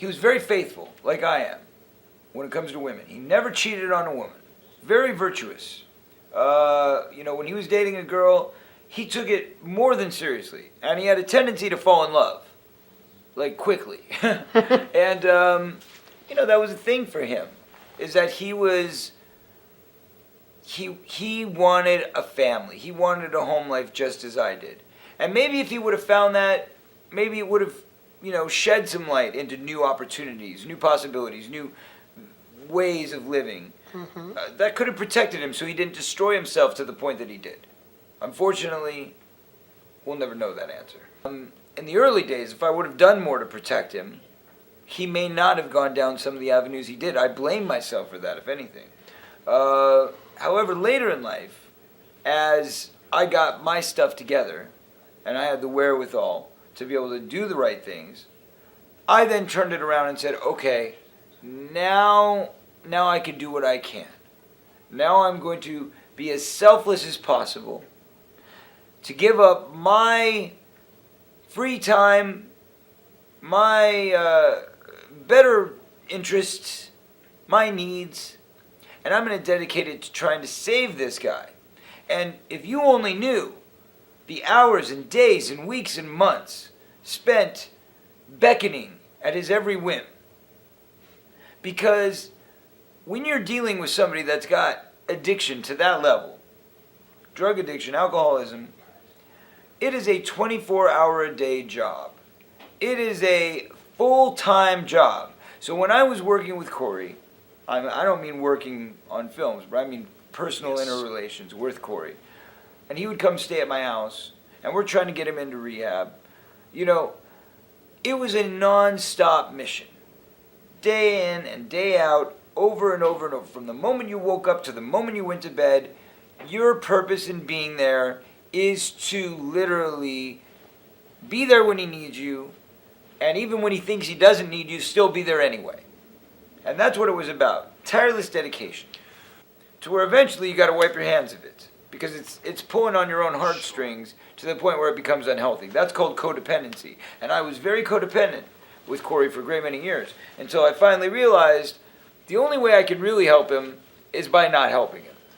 he was very faithful, like I am, when it comes to women. He never cheated on a woman. Very virtuous. When he was dating a girl, he took it more than seriously. And he had a tendency to fall in love, like quickly. And, that was a thing for him, is that he wanted a family. He wanted a home life just as I did. And maybe if he would have found that, maybe it would have, shed some light into new opportunities, new possibilities, new ways of living. Mm-hmm. That could have protected him so he didn't destroy himself to the point that he did. Unfortunately, we'll never know that answer. In the early days, if I would have done more to protect him, he may not have gone down some of the avenues he did. I blame myself for that, if anything. However, later in life, as I got my stuff together, and I had the wherewithal to be able to do the right things, I then turned it around and said, okay, now I can do what I can. Now I'm going to be as selfless as possible, to give up my free time, my better interests, my needs, and I'm going to dedicate it to trying to save this guy. And if you only knew the hours and days and weeks and months spent beckoning at his every whim. Because when you're dealing with somebody that's got addiction to that level, drug addiction, alcoholism, it is a 24-hour-a-day job. It is a full-time job. So when I was working with Corey, I don't mean working on films, but I mean personal interrelations with Corey. And he would come stay at my house, and we're trying to get him into rehab. It was a non-stop mission. Day in and day out, over and over and over. From the moment you woke up to the moment you went to bed, your purpose in being there is to literally be there when he needs you, and even when he thinks he doesn't need you, still be there anyway. And that's what it was about. Tireless dedication. To where eventually you got to wipe your hands of it. Because it's pulling on your own heartstrings to the point where it becomes unhealthy. That's called codependency. And I was very codependent with Corey for a great many years. Until I finally realized the only way I can really help him is by not helping him.